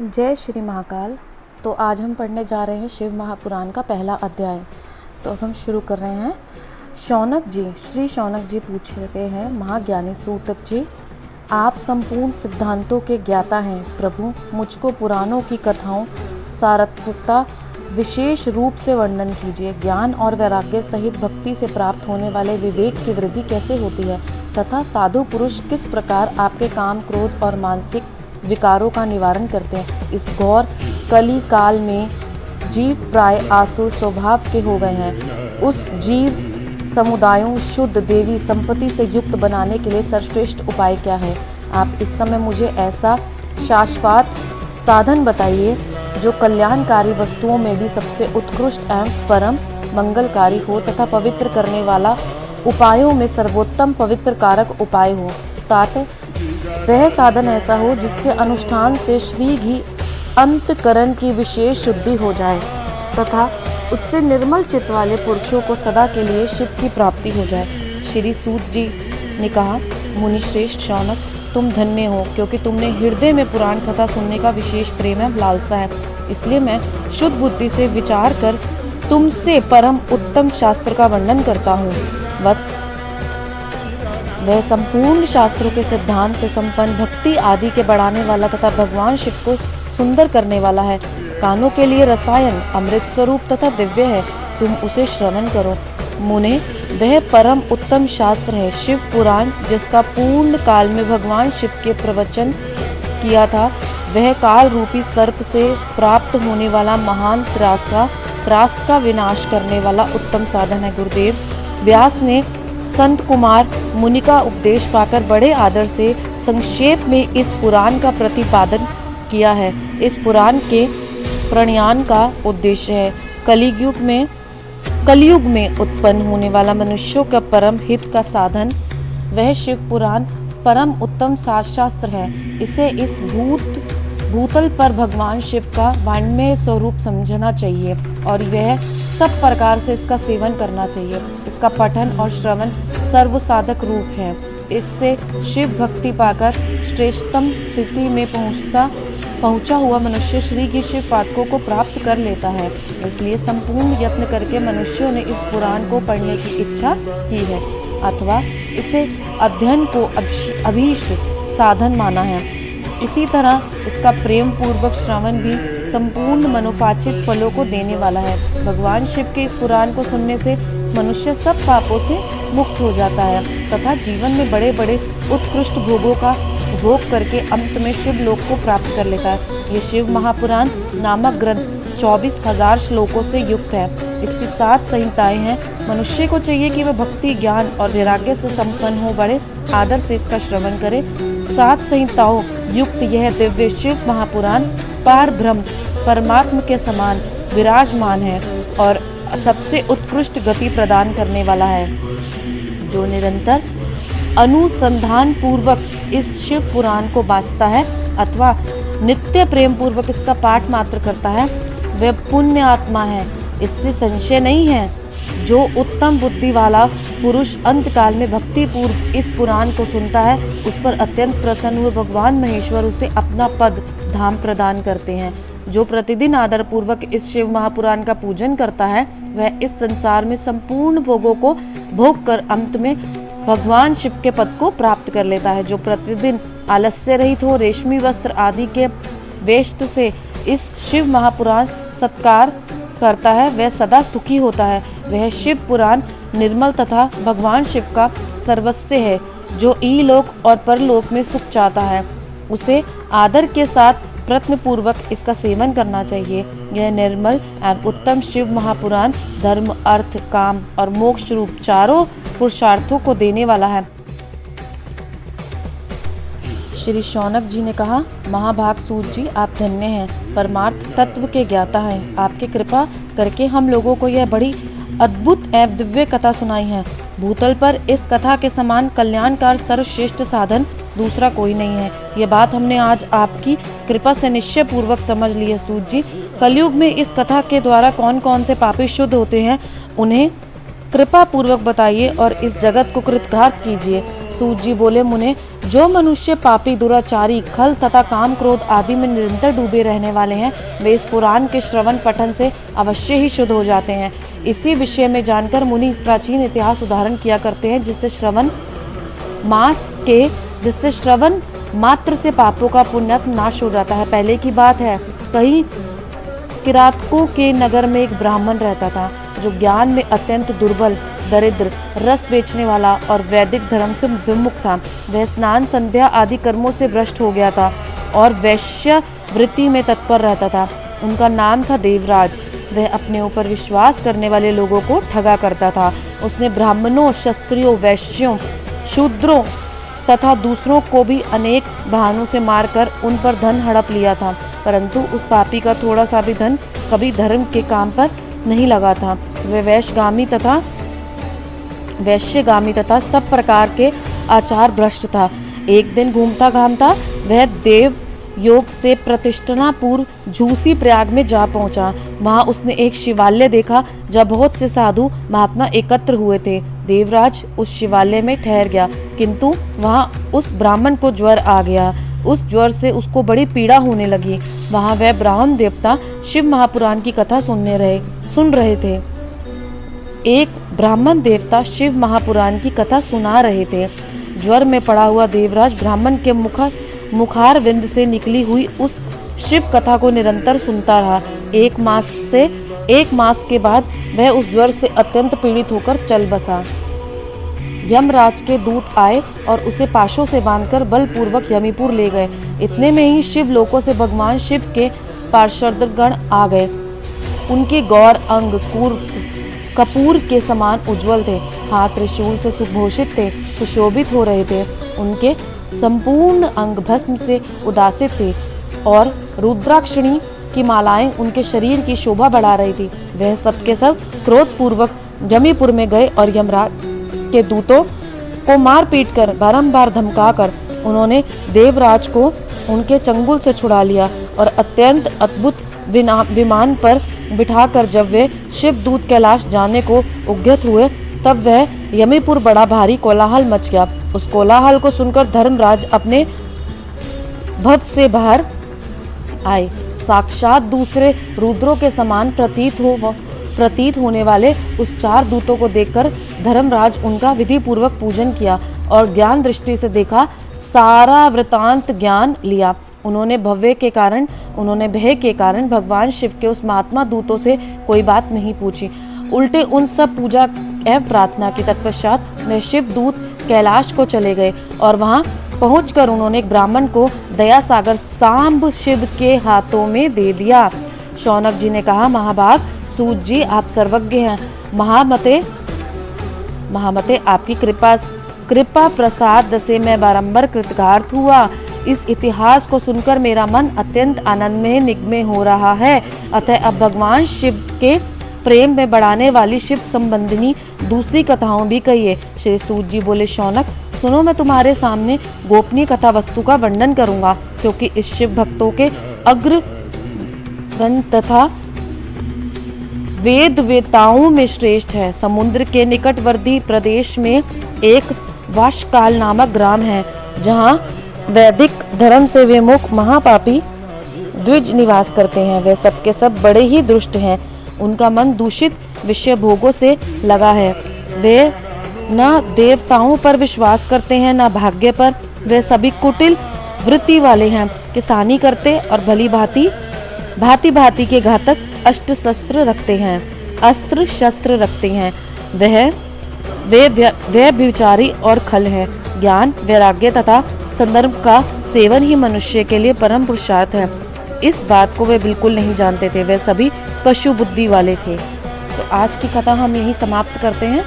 जय श्री महाकाल। तो आज हम पढ़ने जा रहे हैं शिव महापुराण का पहला अध्याय। तो अब हम शुरू कर रहे हैं। शौनक जी, श्री शौनक जी पूछ रहे हैं, महाज्ञानी सूतक जी, आप संपूर्ण सिद्धांतों के ज्ञाता हैं। प्रभु, मुझको पुराणों की कथाओं सारथकता विशेष रूप से वर्णन कीजिए। ज्ञान और वैराग्य सहित भक्ति से प्राप्त होने वाले विवेक की वृद्धि कैसे होती है तथा साधु पुरुष किस प्रकार आपके काम, क्रोध और मानसिक विकारों का निवारण करते हैं। इस घोर कली काल में जीव प्राय आसुर स्वभाव के हो गए हैं। उस जीव समुदायों शुद्ध देवी संपत्ति से युक्त बनाने के लिए सर्वश्रेष्ठ उपाय क्या है? आप इस समय मुझे ऐसा शाश्वत साधन बताइए जो कल्याणकारी वस्तुओं में भी सबसे उत्कृष्ट एवं परम मंगलकारी हो तथा पवित्र करने वाला उपायों में सर्वोत्तम पवित्र कारक उपाय हो। तात वह साधन ऐसा हो जिसके अनुष्ठान से श्री घी अंतकरण की विशेष शुद्धि हो जाए तथा उससे निर्मल चित्त वाले पुरुषों को सदा के लिए शिव की प्राप्ति हो जाए। श्री सूत जी ने कहा, मुनि श्रेष्ठ शौनक, तुम धन्य हो क्योंकि तुमने हृदय में पुराण कथा सुनने का विशेष प्रेम है, लालसा है। इसलिए मैं शुद्ध बुद्धि से विचार कर तुमसे परम उत्तम शास्त्र का वर्णन करता हूँ। वत्स, वह संपूर्ण शास्त्रों के सिद्धांत से संपन्न, भक्ति आदि के बढ़ाने वाला तथा भगवान शिव को सुंदर करने वाला है। कानों के लिए रसायन अमृत स्वरूप तथा दिव्य है, तुम उसे श्रवण करो। मुने, वह परम उत्तम शास्त्र है शिव पुराण, जिसका पूर्ण काल में भगवान शिव के प्रवचन किया था। वह काल रूपी सर्प से प्राप्त होने वाला महान त्रास का विनाश करने वाला उत्तम साधन है। गुरुदेव व्यास ने संत कुमार मुनि का उपदेश पाकर बड़े आदर से संक्षेप में इस पुराण का प्रतिपादन किया है। इस पुराण के प्रणयन का उद्देश्य है कलयुग में उत्पन्न होने वाला मनुष्यों का परम हित का साधन। वह शिव पुराण परम उत्तम शास्त्र है। इसे इस भूतल पर भगवान शिव का वाण्मय स्वरूप समझना चाहिए और वह सब प्रकार से इसका सेवन करना चाहिए। इसका पठन और श्रवण सर्व साधक रूप है। इससे शिव भक्ति पाकर श्रेष्ठतम स्थिति में पहुंचा हुआ मनुष्य श्री की शिव पादकों को प्राप्त कर लेता है। इसलिए संपूर्ण यत्न करके मनुष्यों ने इस पुराण को पढ़ने की इच्छा की है अथवा इसे अध्ययन को अभीष्ट साधन माना है। इसी तरह इसका प्रेम पूर्वक श्रवण भी संपूर्ण मनोवांछित फलों को देने वाला है। भगवान शिव के इस पुराण को सुनने से मनुष्य सब पापों से मुक्त हो जाता है तथा जीवन में बड़े बड़े उत्कृष्ट भोगों का भोग करके अंत में शिव लोक को प्राप्त कर लेता है। ये शिव महापुराण नामक ग्रंथ 24,000 श्लोकों से युक्त है। इसकी 7 संहिताएं हैं। मनुष्य को चाहिए कि वह भक्ति, ज्ञान और वैराग्य से संपन्न हो, बड़े आदर से इसका श्रवण करे। 7 संहिताओं युक्त यह दिव्य शिव महापुराण पार ब्रह्म परमात्मा के समान विराजमान है और सबसे उत्कृष्ट गति प्रदान करने वाला है। जो निरंतर अनुसंधान पूर्वक इस शिव पुराण को बाँचता है अथवा नित्य प्रेम पूर्वक इसका पाठ मात्र करता है, वह पुण्य आत्मा है, इससे संशय नहीं है। जो उत्तम बुद्धि वाला पुरुष अंतकाल में भक्ति पूर्व इस पुराण को सुनता है, उस पर अत्यंत प्रसन्न हुए भगवान महेश्वर उसे अपना पद धाम प्रदान करते हैं। जो प्रतिदिन आदर पूर्वक इस शिव महापुराण का पूजन करता है, वह इस संसार में संपूर्ण भोगों को भोग कर अंत में भगवान शिव के पद को प्राप्त कर लेता है। जो प्रतिदिन आलस्य रहित हो, रेशमी वस्त्र आदि के वेस्ट से इस शिव महापुराण सत्कार करता है, वह सदा सुखी होता है। वह शिव पुराण निर्मल तथा भगवान शिव का सर्वस्व है। जो इलोक और परलोक में सुख चाहता है, उसे आदर के साथ प्रयत्न पूर्वक इसका सेवन करना चाहिए। यह निर्मल एवं उत्तम शिव महापुराण धर्म, अर्थ, काम और मोक्ष रूप चारों पुरुषार्थों को देने वाला है। श्री शौनक जी ने कहा, महाभाग सूत जी, आप धन्य हैं, परमार्थ तत्व के ज्ञाता हैं। आपकी कृपा करके हम लोगों को यह बड़ी अद्भुत एवं दिव्य कथा सुनाई है। भूतल पर इस कथा के समान कल्याणकार सर्वश्रेष्ठ साधन दूसरा कोई नहीं है। यह बात हमने आज आपकी कृपा से निश्चय पूर्वक समझ ली है। सूत जी, कलयुग में इस कथा के द्वारा कौन कौन से पापी शुद्ध होते हैं, उन्हें कृपा पूर्वक बताइए और इस जगत को कृतार्थ कीजिए। सूत जी बोले, मुने, जो मनुष्य पापी, दुराचारी, खल तथा काम क्रोध आदि में निरंतर डूबे रहने वाले हैं, वे इस पुराण के श्रवण पठन से अवश्य ही शुद्ध हो जाते हैं। इसी विषय में जानकर मुनि इस प्राचीन इतिहास उदाहरण किया करते हैं, जिससे श्रवण मात्र से पापों का पुण्यत्म नाश हो जाता है। पहले की बात है, कहीं किरातकों के नगर में एक ब्राह्मण रहता था, जो ज्ञान में अत्यंत दुर्बल, दरिद्र, रस बेचने वाला और वैदिक धर्म से विमुख था। वह स्नान, संध्या आदि कर्मों से भ्रष्ट हो गया था और वैश्य वृत्ति में तत्पर रहता था। उनका नाम था देवराज। वह अपने ऊपर विश्वास करने वाले लोगों को ठगा करता था। उसने ब्राह्मणों, क्षत्रियों, वैश्यों, शूद्रों तथा दूसरों को भी अनेक बहानों से मारकर उन पर धन हड़प लिया था, परंतु उस पापी का थोड़ा सा भी धन कभी धर्म के काम पर नहीं लगा था। वह वैश्यगामी तथा सब प्रकार के आचार भ्रष्ट था। एक दिन घूमता घामता वह देव योग से प्रतिष्ठापूर्व झूसी प्रयाग में जा पहुंचा। वहां उसने एक शिवालय देखा, जहाँ बहुत से साधु महात्मा एकत्र हुए थे। देवराज उस शिवालय में ठहर गया, किंतु वहां उस ब्राह्मण को ज्वर आ गया। उस ज्वर से उसको बड़ी पीड़ा होने लगी। वहां वह ब्राह्मण देवता शिव महापुराण की कथा सुन रहे थे। एक ब्राह्मण देवता शिव महापुराण की कथा सुना रहे थे। ज्वर में पड़ा हुआ देवराज ब्राह्मण के मुखार विंद से निकली हुई उस शिव कथा को निरंतर सुनता रहा। एक मास के बाद वह उस ज्वर से अत्यंत पीड़ित होकर चल बसा। यमराज के दूत आए और उसे पाशों से बांधकर बलपूर्वक यमीपुर ले गए। इतने में ही शिव लोकों से भगवान शिव के पार्षदगण आ गए। उनके गौर अंग कपूर के समान उज्जवल थे, हाथ त्रिशूल से सुभूषित थे, सुशोभित हो रहे थे। उनके संपूर्ण अंग भस्म से उदासित थे और रुद्राक्षिणी की मालाएं उनके शरीर की शोभा बढ़ा रही थी। वह सबके सब क्रोधपूर्वक यमीपुर में गए और यमराज के दूतों को मार पीट कर बारंबार धमकाकर उन्होंने देवराज को उनके चंगुल से छुड़ा लिया और अत्यंत अद्भुत विमान पर बिठाकर जब वे शिवदूत कैलाश जाने को उद्यत हुए, तब वह यमीपुर बड़ा भारी कोलाहल मच गया। उस कोलाहल को सुनकर धर्मराज अपने भव से बाहर आए। साक्षात दूसरे रुद्रों के समान प्रतीत होने वाले उस 4 दूतों को देखकर धर्मराज उनका विधि पूर्वक पूजन किया और ज्ञान दृष्टि से देखा, सारा वृतांत ज्ञान लिया। उन्होंने भय के कारण भगवान शिव के उस महात्मा दूतों से कोई बात नहीं पूछी, उल्टे उन सब पूजा एवं प्रार्थना के तत्पश्चात वे शिव दूत कैलाश को चले गए और वहां पहुंचकर उन्होंने एक ब्राह्मण को दया सागर सांब शिव के हाथों में दे दिया। शौनक जी ने कहा, महाभाग सूत जी, आप सर्वज्ञ हैं। महामते आपकी कृपा प्रसाद से मैं बारंबार कृतघात हुआ। इस इतिहास को सुनकर मेरा मन अत्यंत आनंद में निगमे हो रहा है। अतः अब भगवान शिव के प्रेम में बढ़ाने वाली शिव संबंधिनी दूसरी कथाओं भी कहिए। श्री सूत जी बोले, शौनक सुनो, मैं तुम्हारे सामने गोपनीय कथा वस्तु का वर्णन करूंगा, क्योंकि इस शिव भक्तों के अग्र ग्रंथ तथा वेताओं में श्रेष्ठ है। समुद्र के निकटवर्ती प्रदेश में एक वाशकाल नामक ग्राम है, जहाँ वैदिक धर्म से विमुख महापापी द्विज निवास करते हैं। वे सबके सब बड़े ही दुष्ट हैं। उनका मन दूषित विषय भोगों से लगा है। वे न देवताओं पर विश्वास करते हैं, न भाग्य पर। वे सभी कुटिल वृत्ति वाले हैं, किसानी करते और भली भांति के घातक अस्त्र शस्त्र रखते हैं। वे विचारी और खल हैं। ज्ञान, वैराग्य तथा संदर्भ का सेवन ही मनुष्य के लिए परम पुरुषार्थ है। इस बात को वे बिल्कुल नहीं जानते थे। वे सभी पशु बुद्धि वाले थे। तो आज की कथा हम यही समाप्त करते हैं।